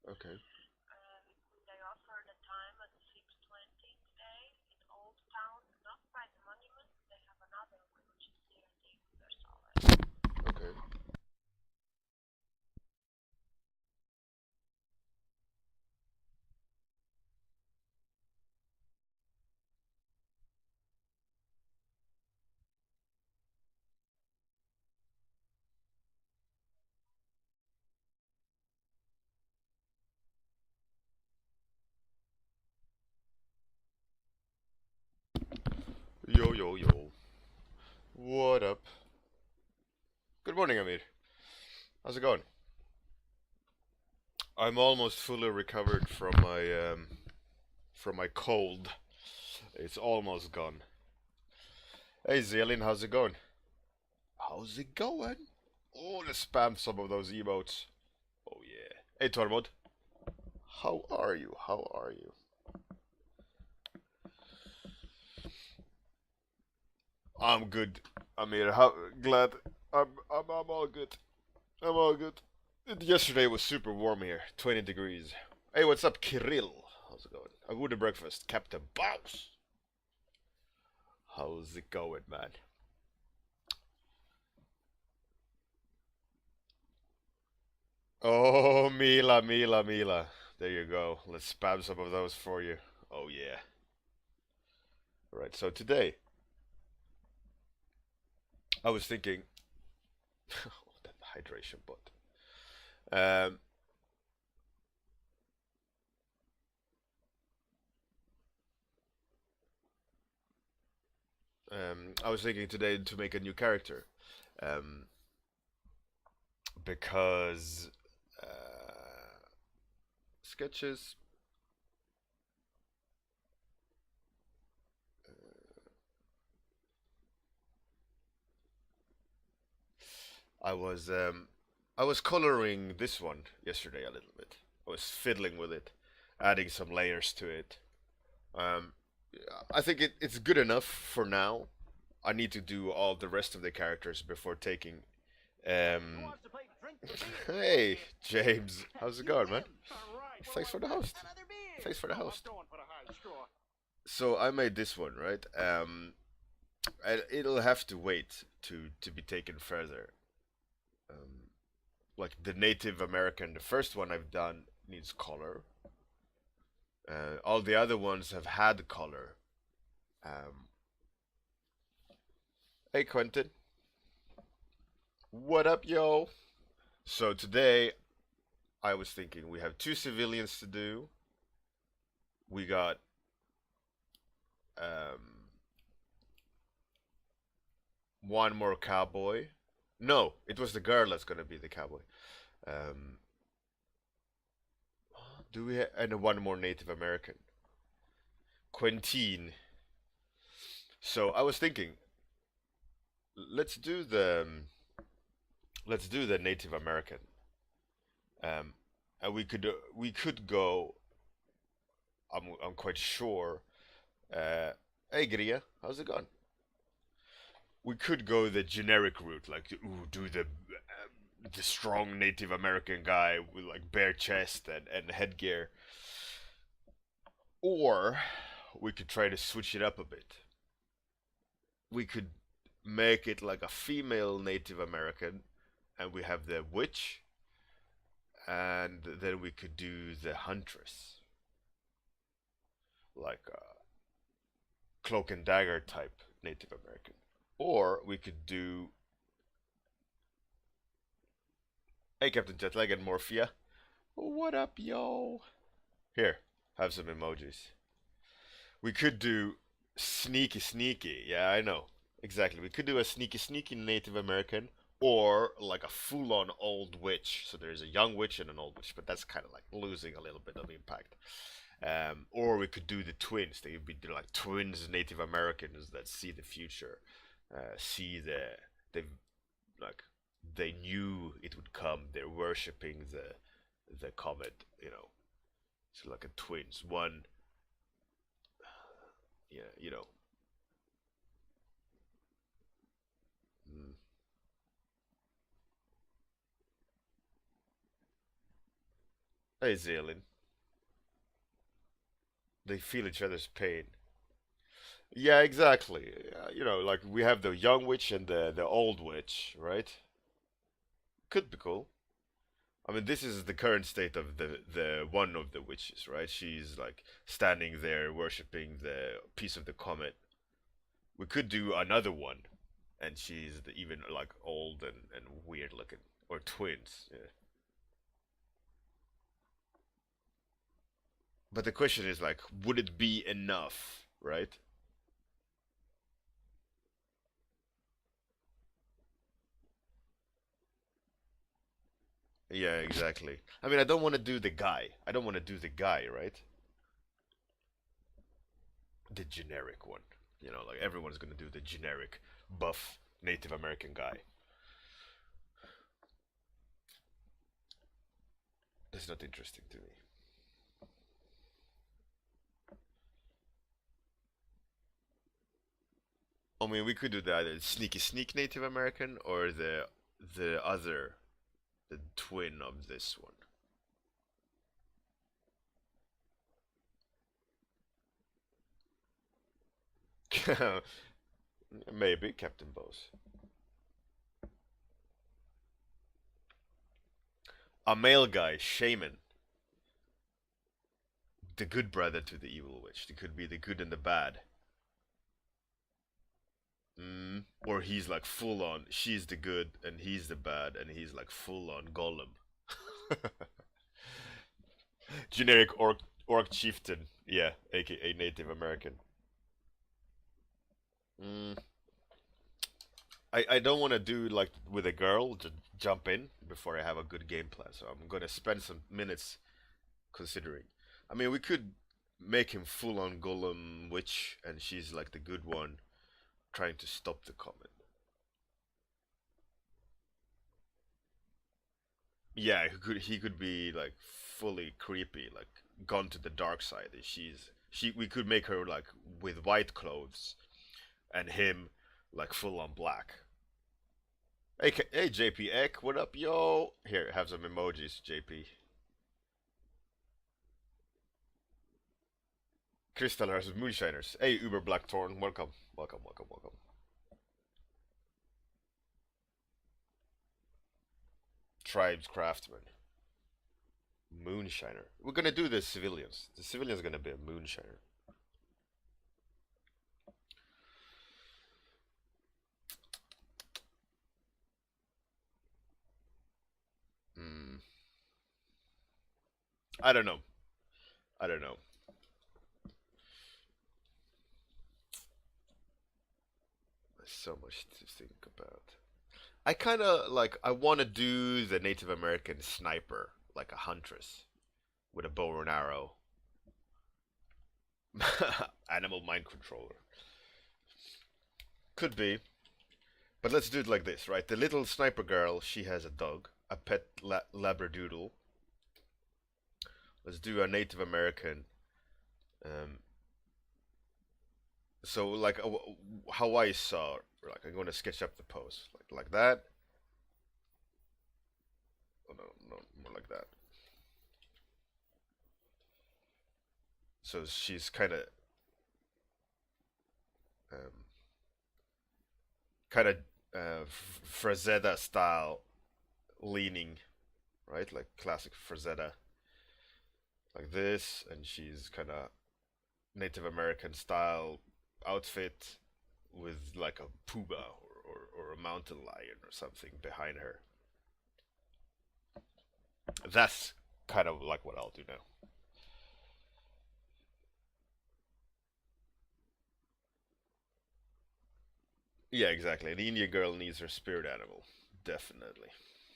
Okay. They offer the time at 6:20 today in Old Town, not by the monument. They have another one which is near the Universal. Okay. Yo yo yo. What up? Good morning, Amir. How's it going? I'm almost fully recovered from my cold. It's almost gone. Hey Zelin, how's it going? How's it going? Oh, let's spam some of those emotes. Oh yeah. Hey Tormod, how are you? How are you? I'm good. Amir, how glad. I'm all good. I'm all good. Yesterday was super warm here, 20 degrees. Hey, what's up, Kirill? How's it going? A good breakfast, Captain Bounce. How's it going, man? Oh, Mila, Mila, Mila. There you go. Let's spam some of those for you. Oh, yeah. All right, so today, I was thinking, oh, that hydration bot. Um, I was thinking today to make a new character. Um, because sketches. I was um, I was coloring this one yesterday a little bit. I was fiddling with it, adding some layers to it. Um, I think it's good enough for now. I need to do all the rest of the characters before taking. Um, hey James, how's it going, man? Thanks for the host. Thanks for the host. So I made this one, right? It'll have to wait to be taken further. Um, like the Native American, the first one I've done needs color. All the other ones have had color. Um, hey Quentin, what up, yo? So today I was thinking we have two civilians to do. We got um, one more cowboy. No, it was the girl that's gonna be the cowboy. Um, do we and one more Native American, Quentine. So I was thinking, let's do the let's do the Native American. And we could go. I'm quite sure. Uh, hey Gria, how's it going? We could go the generic route, like ooh, do the strong Native American guy with like bare chest and headgear, or we could try to switch it up a bit. We could make it like a female Native American, and we have the witch, and then we could do the huntress, like a cloak and dagger type Native American. Or we could do, hey Captain Jetlag and Morphia, what up, yo? Here, have some emojis. We could do sneaky sneaky. Yeah, I know. Exactly. We could do a sneaky sneaky Native American or like a full on old witch. So there's a young witch and an old witch, but that's kind of like losing a little bit of impact. Or we could do the twins. They would be like twins Native Americans that see the future, see they like they knew it would come. They're worshiping the comet. So like a twins. One, yeah, mm, Hey, Zilin. They feel each other's pain. Yeah, exactly. Like we have the young witch and the old witch, right? Could be cool. I mean, this is the current state of the one of the witches, right? She's like standing there worshiping the piece of the comet. We could do another one, and she's even like old and weird looking, or twins. Yeah. But the question is like, would it be enough, right? Yeah, exactly. I mean, I don't want to do the guy. I don't want to do the guy, right? The generic one. Like everyone's gonna do the generic buff Native American guy. That's not interesting to me. I mean, we could do the either sneaky sneak Native American or the other, the twin of this one. Maybe Captain Bose. A male guy, shaman, the good brother to the evil witch. It could be the good and the bad. Or he's like full on. She's the good and he's the bad, and he's like full on Gollum. Generic orc chieftain. Yeah, aka Native American. Mm, I don't want to do like with a girl, just jump in before I have a good game plan. So I'm gonna spend some minutes considering. I mean, we could make him full on Golem witch, and she's like the good one trying to stop the comet. Yeah, he could be like fully creepy, like gone to the dark side. She we could make her like with white clothes, and him like full on black. Hey JP Eck, what up, yo? Here, have some emojis, JP. Crystal versus Moonshiners. Hey, Uber Blackthorn, welcome, welcome, welcome, welcome. Tribes Craftsman, Moonshiner. We're gonna do the civilians. The civilian's gonna be a Moonshiner. Hmm. I don't know. I don't know. There's so much to think about. I kind of like. I want to do the Native American sniper, like a huntress with a bow and arrow. Animal mind controller. Could be. But let's do it like this, right? The little sniper girl, she has a dog, a pet labradoodle. Let's do a Native American. Um, so like how I saw, like I'm going to sketch up the pose, like that. Oh, no, no, more like that. So she's um, kind of Frazetta style leaning, right? Like classic Frazetta, like this, and she's kind of Native American style outfit with like a puba or a mountain lion or something behind her. That's kind of like what I'll do now. Yeah, exactly. The Indian girl needs her spirit animal, definitely.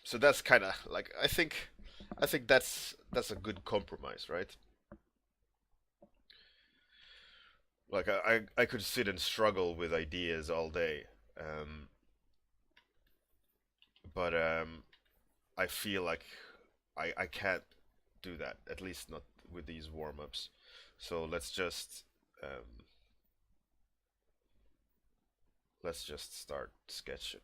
So that's kind of like I think that's a good compromise, right? Like I could sit and struggle with ideas all day, um, but I feel like I can't do that. At least not with these warm ups. So um, let's just start sketching.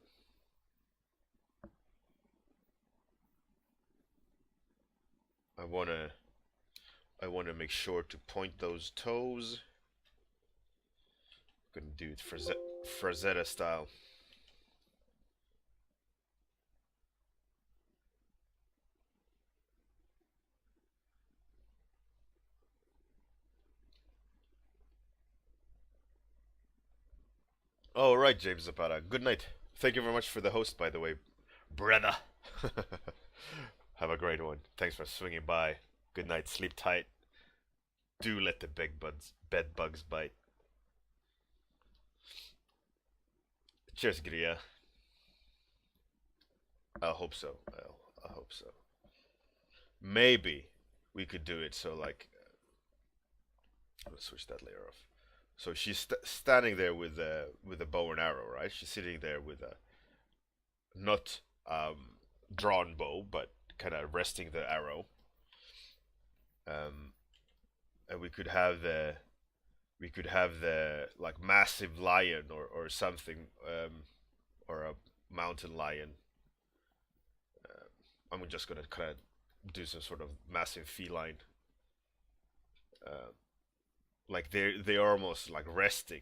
I wanna make sure to point those toes. Gonna do it for Frazetta style. All right, James Zapata. Good night. Thank you very much for the host, by the way, brother. Have a great one. Thanks for swinging by. Good night. Sleep tight. Do let the bed bugs bite. Cheers, Gria. I hope so. I hope so. Maybe we could do it so like let's switch that layer off. So she's standing there with a bow and arrow, right? She's sitting there with a not drawn bow, but kind of resting the arrow. Um, and we could have the like massive lion or something, or a mountain lion. I'm just gonna kind of do some sort of massive feline. Uh, like they're almost like resting.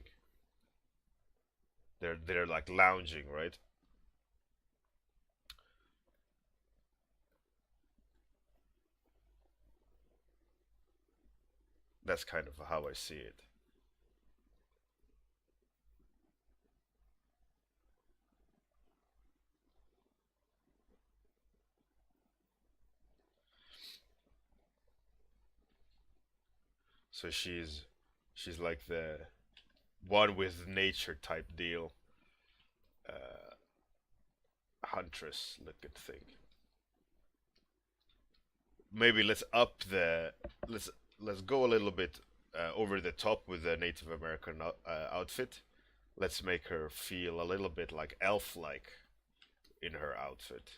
They're like lounging, right? That's kind of how I see it. So she's like the one with nature type deal, uh, huntress looking thing. Maybe let's let's go a little bit over the top with the Native American outfit. Let's make her feel a little bit like elf-like in her outfit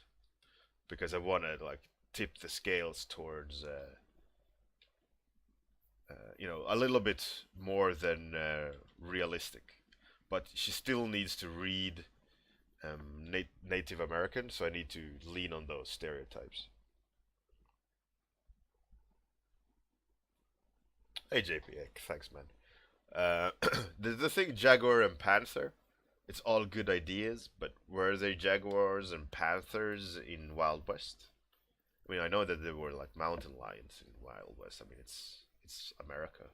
because I want to like tip the scales towards a little bit more than realistic, but she still needs to read Native American, so I need to lean on those stereotypes. Hey JP, thanks man. The thing Jaguar and Panther, it's all good ideas, but were they Jaguars and Panthers in Wild West? I mean, I know that there were like mountain lions in Wild West. I mean, it's America.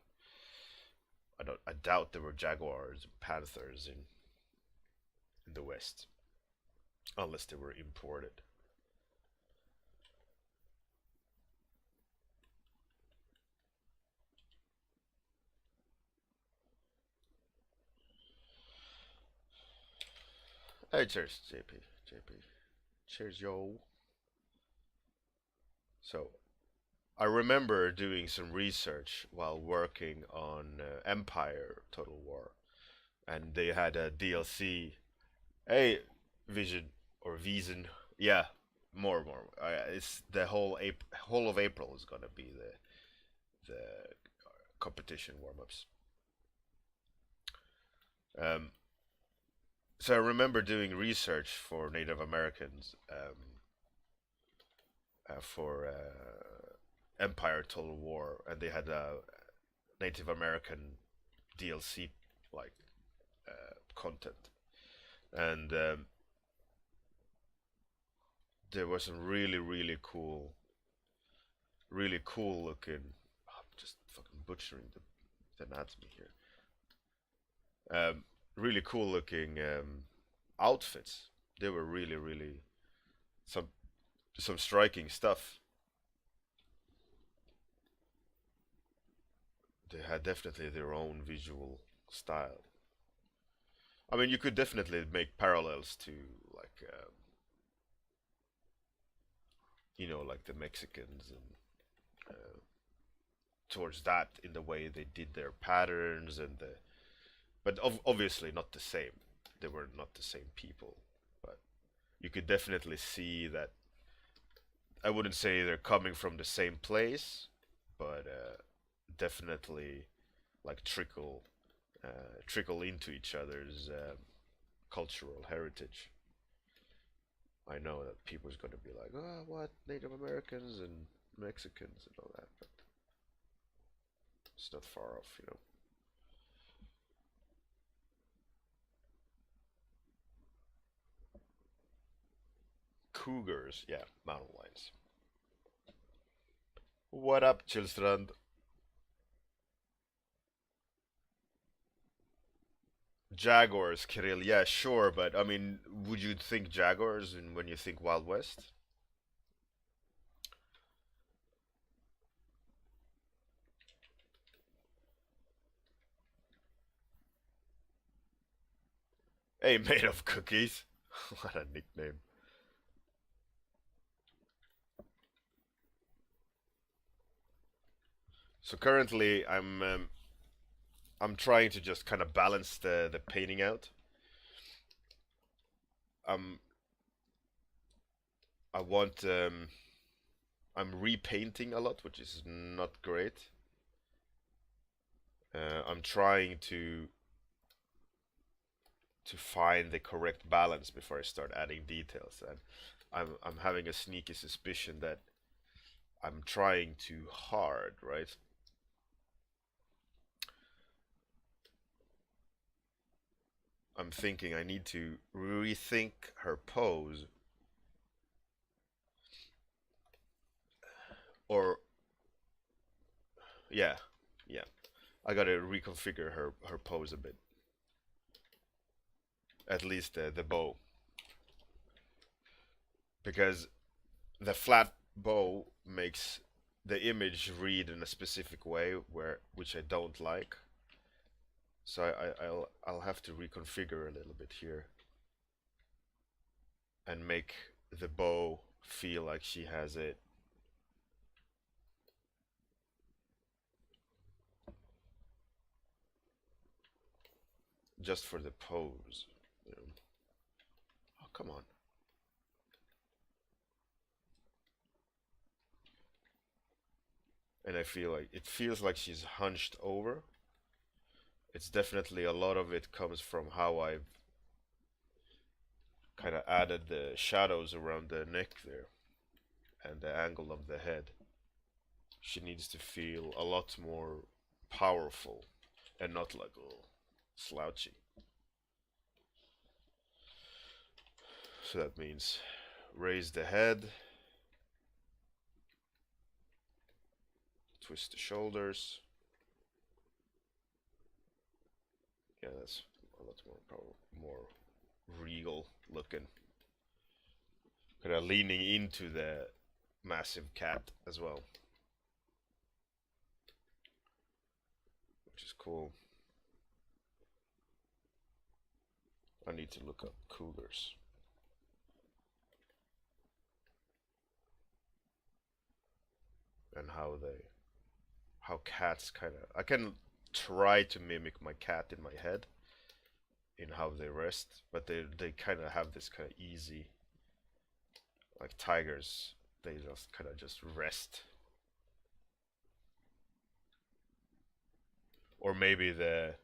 I doubt there were Jaguars and Panthers in the West, unless they were imported. Hey, cheers, JP. JP. Cheers, yo. So, I remember doing some research while working on Empire Total War, and they had a DLC. Hey, Vision or Vision, yeah, more. It's the whole of April is gonna be the competition warm-ups. Um, so I remember doing research for Native Americans, for Empire Total War, and they had a Native American DLC like content, and there was some really cool looking. I'm just fucking butchering the anatomy here. Really cool looking outfits. They were really some some striking stuff. They had definitely their own visual style. I mean, you could definitely make parallels to like like the Mexicans and towards that in the way they did their patterns and the but obviously not the same. They were not the same people, but you could definitely see that. I wouldn't say they're coming from the same place, but definitely like trickle into each other's cultural heritage. I know that people's going to be like, "Oh, what Native Americans?" and Mexicans and all that, but it's not far off, you know. Cougars, yeah, mountain lions. What up, children? Jaguars, Kirill. Yeah, sure, but I mean, would you think Jaguars when you think Wild West? Hey, made of cookies. What a nickname. So currently, I'm trying to just kind of balance the painting out. Um, I want I'm repainting a lot, which is not great. I'm trying to find the correct balance before I start adding details, and I'm having a sneaky suspicion that I'm trying too hard, right? I'm thinking I need to rethink her pose, or yeah, yeah. I gotta reconfigure her pose a bit. At least the bow, because the flat bow makes the image read in a specific way where which I don't like. So I'll have to reconfigure a little bit here and make the bow feel like she has it. Just for the pose. You know. Oh, come on. And I feel like it feels like she's hunched over. It's definitely a lot of it comes from how I've kind of added the shadows around the neck there and the angle of the head. She needs to feel a lot more powerful and not like slouchy. So that means raise the head, twist the shoulders. Yeah, that's a lot more regal looking. Kind of leaning into the massive cat as well, which is cool. I need to look up cougars. And how cats kind of I can try to mimic my cat in my head in how they rest, but they kind of have this kind of easy, like tigers, they just kind of just rest. Or maybe the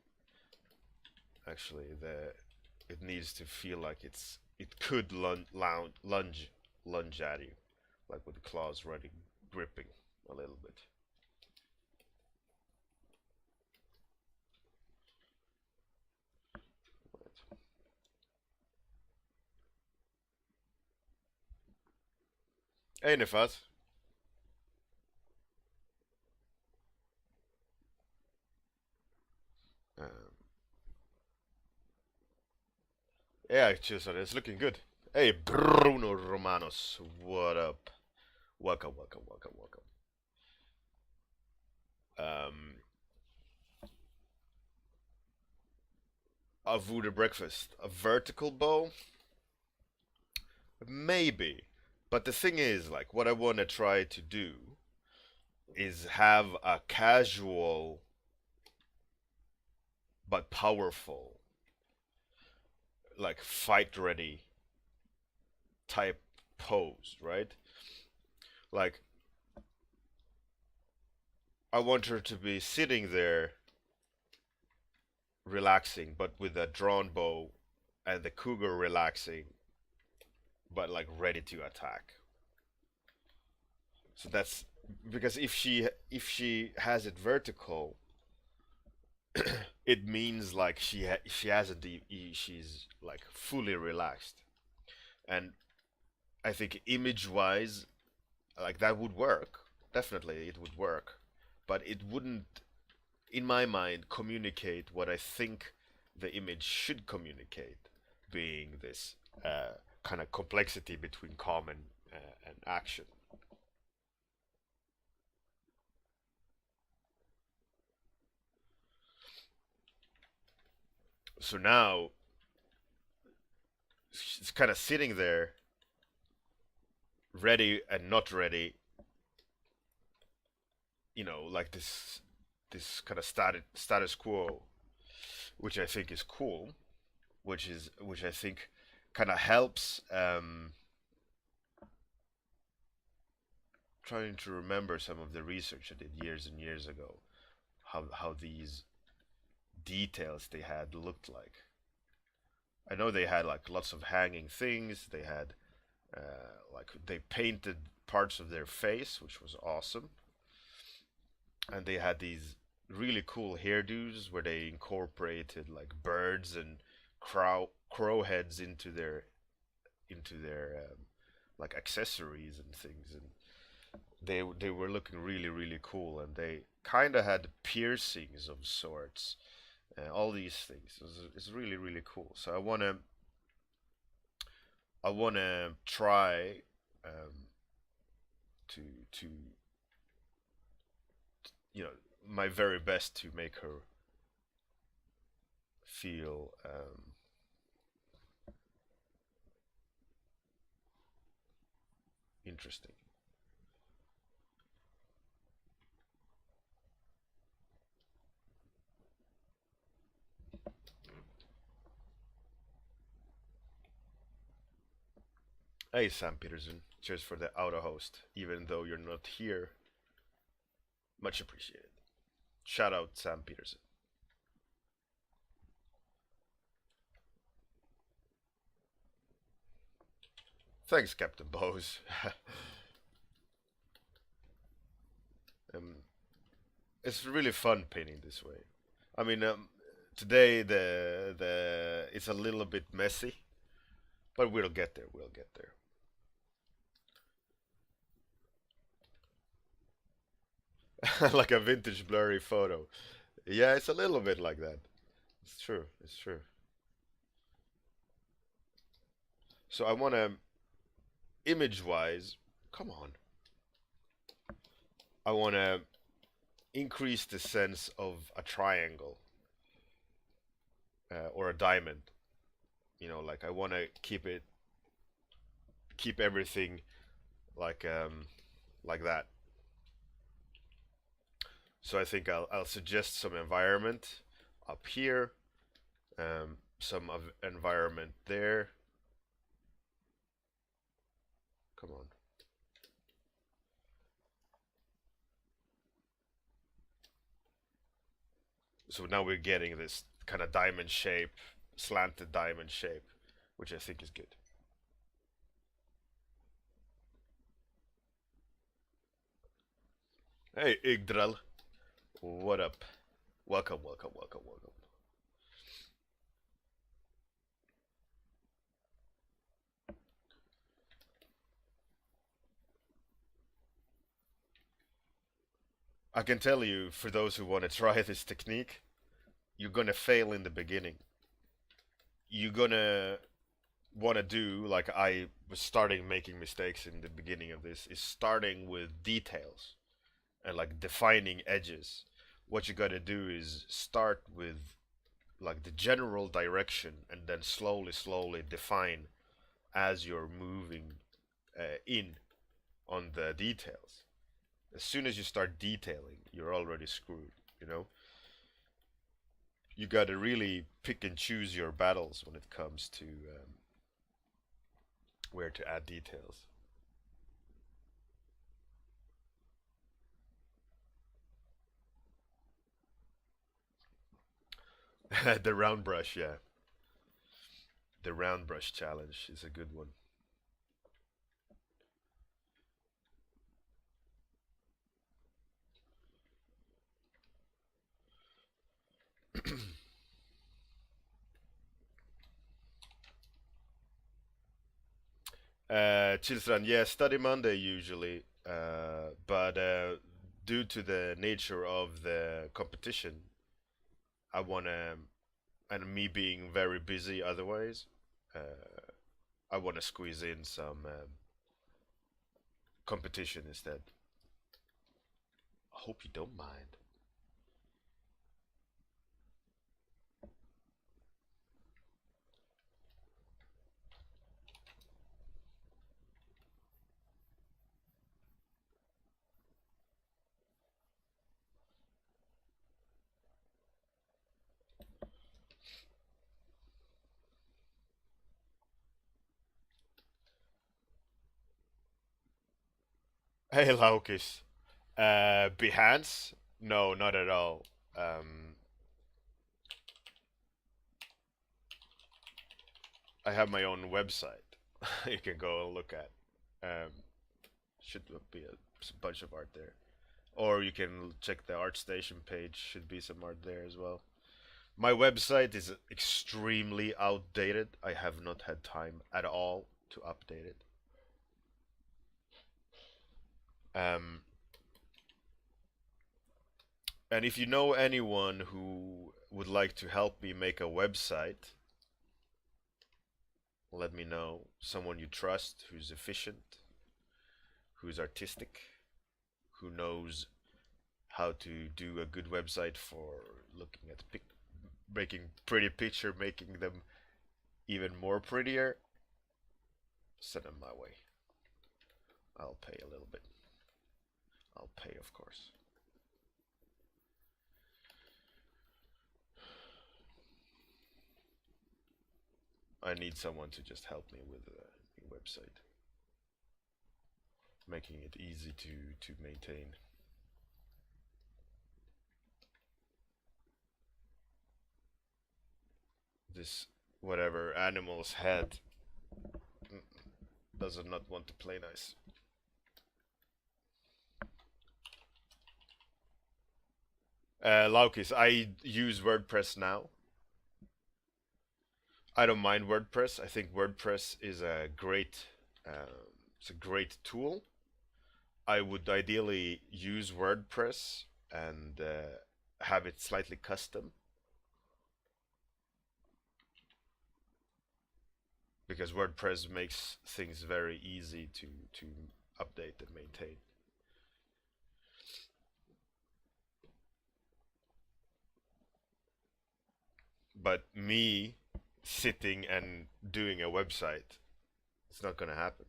actually the it needs to feel like it could lunge at you, like with the claws ready gripping a little bit. Hey Nifat. Um, yeah, Cesar, it's looking good. Hey Bruno Romanos, what up? Welcome, welcome, welcome, welcome. Um, a voodoo breakfast, a vertical bow, maybe. But the thing is, like, what I want to try to do is have a casual but powerful, like fight ready type pose, right? Like, I want her to be sitting there relaxing, but with a drawn bow, and the cougar relaxing, but like ready to attack. So that's because if she has it vertical, it means like she hasn't she's like fully relaxed. And I think image wise, like that would work. Definitely it would work, but it wouldn't, in my mind, communicate what I think the image should communicate, being this kind of complexity between calm and action. So now it's kind of sitting there, ready and not ready, like this kind of status quo, which I think is cool, which I think kind of helps. Trying to remember some of the research I did years and years ago, how these details they had looked like. I know they had like lots of hanging things. They had like they painted parts of their face, which was awesome, and they had these really cool hairdos where they incorporated like birds and crow heads into their like accessories and things, and they were looking really really cool, and they kind of had piercings of sorts, all these things. It's really really cool. So I wanna try um, to to my very best to make her feel interesting. Hey Sam Peterson, cheers for the auto host. Even though you're not here, much appreciated. Shout out Sam Peterson. Thanks, Captain Bose. um, it's really fun painting this way. I mean, today the it's a little bit messy, but we'll get there. We'll get there. Like a vintage blurry photo. Yeah, it's a little bit like that. It's true. It's true. So I want to, image wise, come on. I want to increase the sense of a triangle or a diamond. Like I want to keep everything like like that. So I think I'll suggest some environment up here, some of environment there. Come on. So now we're getting this kind of diamond shape, slanted diamond shape, which I think is good. Hey, Igdral, what up? Welcome, welcome, welcome, welcome. I can tell you, for those who want to try this technique, you're gonna fail in the beginning. You're gonna want to do like I was starting making mistakes in the beginning of this, is starting with details and like defining edges. What you gotta do is start with like the general direction and then slowly, slowly define as you're moving in on the details. As soon as you start detailing, you're already screwed, you know? You gotta really pick and choose your battles when it comes to where to add details. The round brush, yeah. The round brush challenge is a good one. Children, yeah, study Monday usually, but due to the nature of the competition, I wanna, and me being very busy otherwise, I wanna squeeze in some competition instead. I hope you don't mind. Hey, Laukis. Behance? No, not at all. Um, I have my own website. You can go and look at. Um, should be a bunch of art there. Or you can check the ArtStation page. Should be some art there as well. My website is extremely outdated. I have not had time at all to update it. Um, and if you know anyone who would like to help me make a website, let me know. Someone you trust, who's efficient, who's artistic, who knows how to do a good website for looking at making pretty picture, making them even more prettier. Send them my way. I'll pay a little bit. I'll pay, of course. I need someone to just help me with the website, making it easy to maintain. This whatever animal's head does not want to play nice. Laukis, I use WordPress now. I don't mind WordPress. I think WordPress is it's a great tool. I would ideally use WordPress and have it slightly custom because WordPress makes things very easy to update and maintain. But me sitting and doing a website, it's not gonna happen.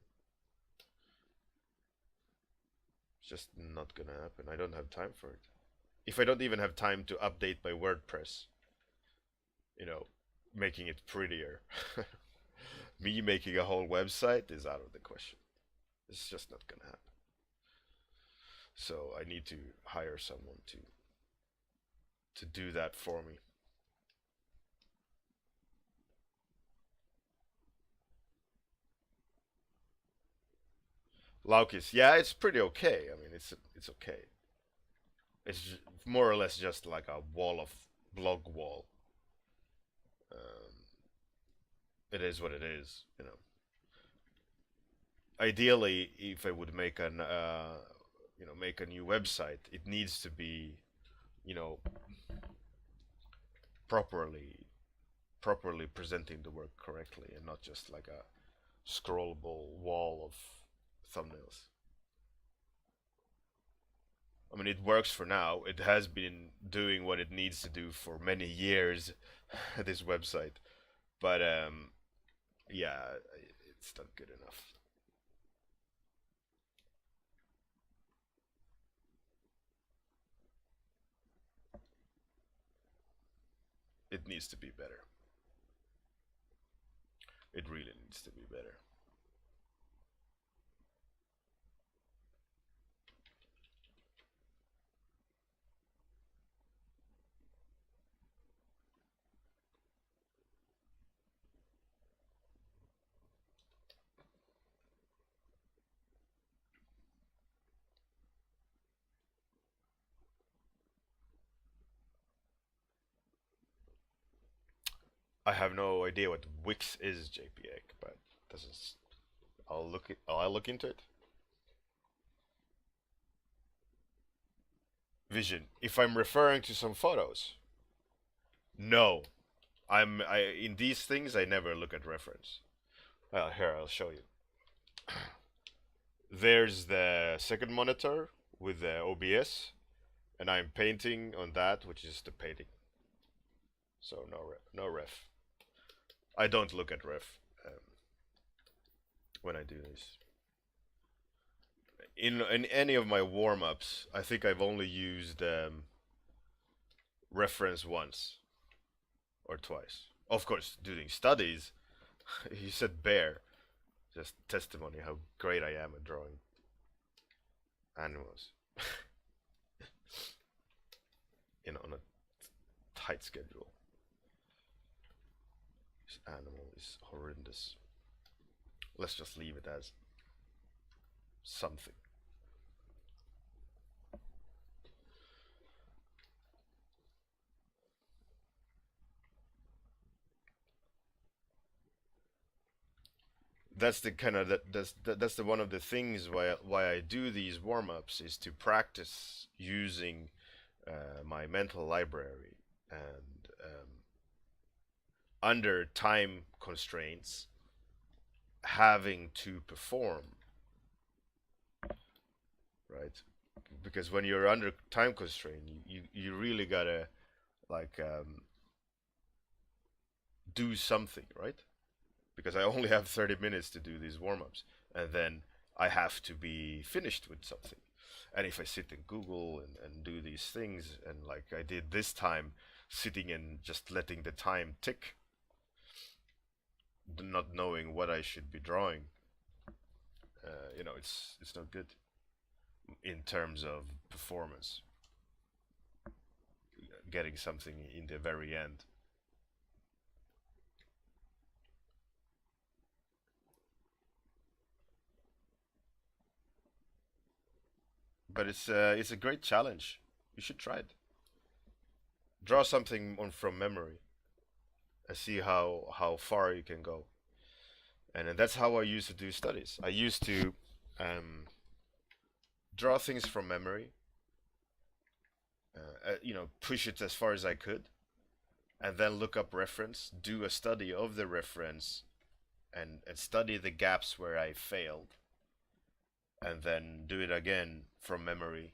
It's just not gonna happen. I don't have time for it. If I don't even have time to update my WordPress, you know, making it prettier, me making a whole website is out of the question. It's just not gonna happen. So I need to hire someone to do that for me. Laukis, yeah, it's pretty okay. I mean, it's okay. It's more or less just like a wall of blog wall. Um, it is what it is, you know. Ideally, if I would make make a new website, it needs to be, you know, properly properly presenting the work correctly and not just like a scrollable wall of thumbnails. I mean, it works for now. It has been doing what it needs to do for many years, this website. But yeah, it's not good enough. It needs to be better. It really needs to be better. I have no idea what Wix is, JPEG, but doesn't. I'll look into it. Vision. If I'm referring to some photos, no. I in these things I never look at reference. Well, here I'll show you. There's the second monitor with the OBS, and I'm painting on that, which is the painting. So no ref. I don't look at ref when I do this. In any of my warm-ups, I think I've only used reference once or twice. Of course, doing studies, you said bear. Just testimony how great I am at drawing animals. On a tight schedule. This animal is horrendous. Let's just leave it as something. That's the kind of that's the one of the things why I do these warm-ups is to practice using my mental library and under time constraints having to perform, right? Because when you're under time constraint, you really gotta like do something, right? Because I only have 30 minutes to do these warm-ups, and then I have to be finished with something. And if I sit in Google and do these things, and like I did this time, sitting and just letting the time tick, not knowing what I should be drawing, it's not good in terms of performance. Getting something in the very end. But it's a great challenge. You should try it. Draw something on from memory and see how far you can go. And that's how I used to do studies. I used to draw things from memory, push it as far as I could, and then look up reference, do a study of the reference, and study the gaps where I failed, and then do it again from memory.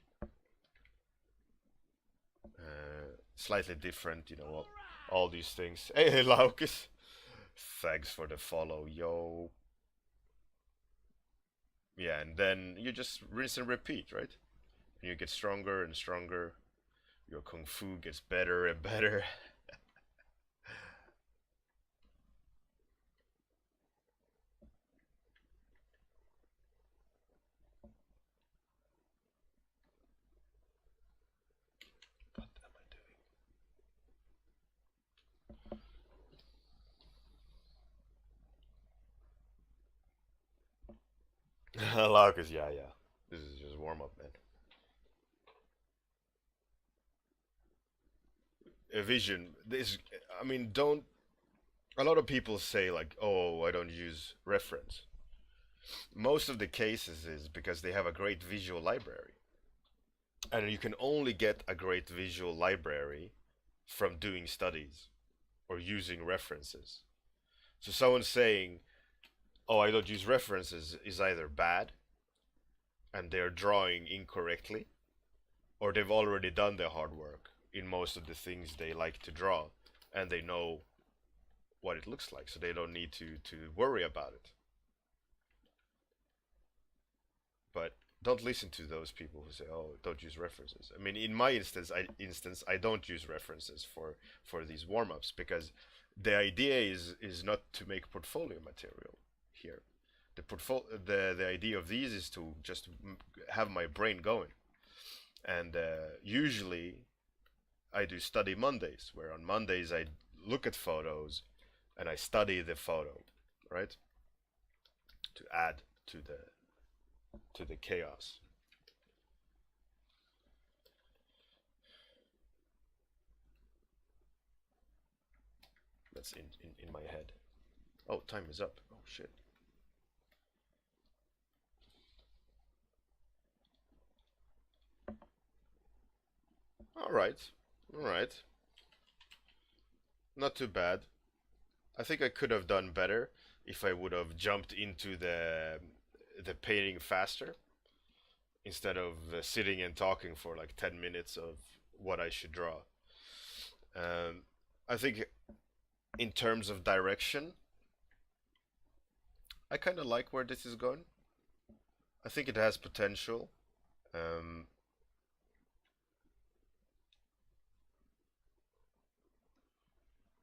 Slightly different, all these things. Hey, Laukus, thanks for the follow, yo. Yeah, and then you just rinse and repeat, right? And you get stronger and stronger. Your kung fu gets better and better. What am I doing? Laukus, yeah. This is just warm up, man. A vision. I mean, don't. A lot of people say like, "Oh, I don't use reference." Most of the cases is because they have a great visual library, and you can only get a great visual library from doing studies or using references. So someone saying, "Oh, I don't use references," is either bad and they're drawing incorrectly, or they've already done their hard work in most of the things they like to draw, and they know what it looks like, so they don't need to worry about it. But don't listen to those people who say, "Oh, don't use references." I mean, in my instance, I don't use references for these warm-ups because the idea is not to make portfolio material here. The idea of these is to just have my brain going, and usually I do study Mondays, where on Mondays I look at photos and I study the photo, right? To add to the chaos. That's in my head. Oh, time is up. Oh shit. All right. All right. Not too bad. I think I could have done better if I would have jumped into the painting faster instead of sitting and talking for like 10 minutes of what I should draw. Um, I think in terms of direction, I kind of like where this is going. I think it has potential. Um,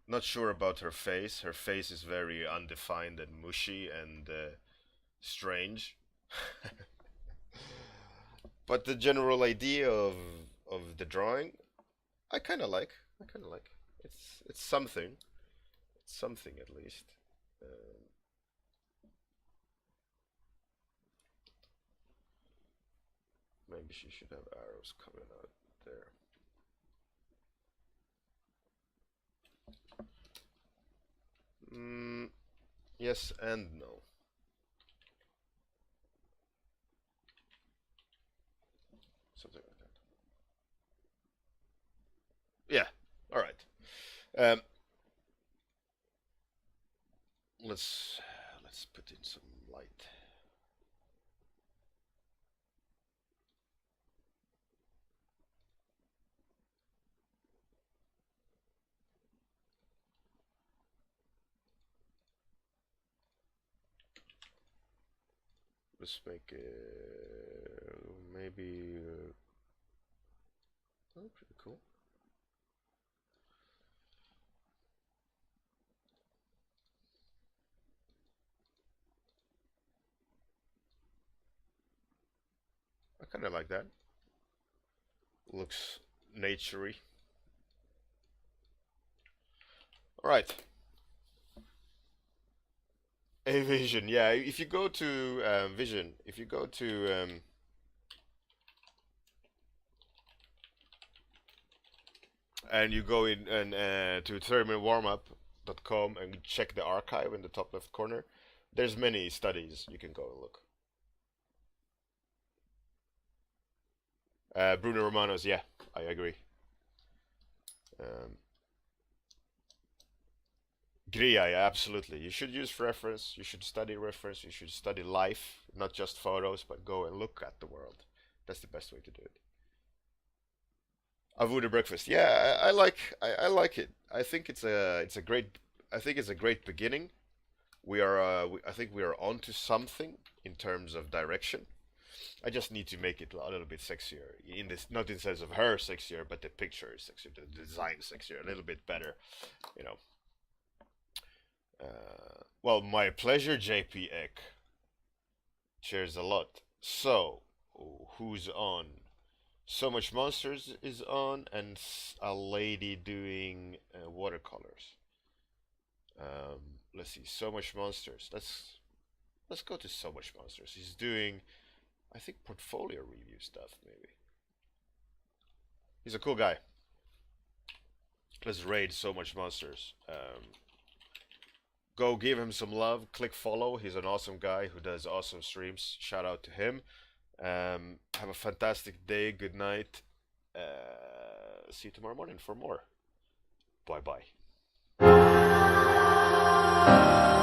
Not sure about her face. Her face is very undefined and mushy and strange. But the general idea of the drawing, I kind of like. I kind of like. It's something. It's something at least. Um, Maybe she should have arrows coming out there. Yes and no. Something like that. Yeah. All right. Um, let's put in some light. Let's make maybe. Oh, pretty cool. I kind of like that. Looks naturey. All right. A vision. Yeah. If you go to vision, if you go to and you go in and to warmup.com and check the archive in the top left corner, there's many studies you can go and look. Bruno Romano's, yeah, I agree. Um, Gria, yeah, absolutely. You should use reference, you should study reference, you should study life, not just photos, but go and look at the world. That's the best way to do it. Avoda breakfast, yeah, I like it. I think it's a great I think it's a great beginning. I think we are onto something in terms of direction. I just need to make it a little bit sexier. In this, not in sense of her sexier, but the picture is sexier, the design sexier, a little bit better, you know. Well, my pleasure, JP Eck. Cheers a lot. So, who's on? So Much Monsters is on, and a lady doing watercolors. Let's see, So Much Monsters. Let's go to So Much Monsters. He's doing, I think, portfolio review stuff, maybe. He's a cool guy. Let's raid So Much Monsters. Go give him some love. Click follow. He's an awesome guy who does awesome streams. Shout out to him. Have a fantastic day. Good night. See you tomorrow morning for more. Bye bye.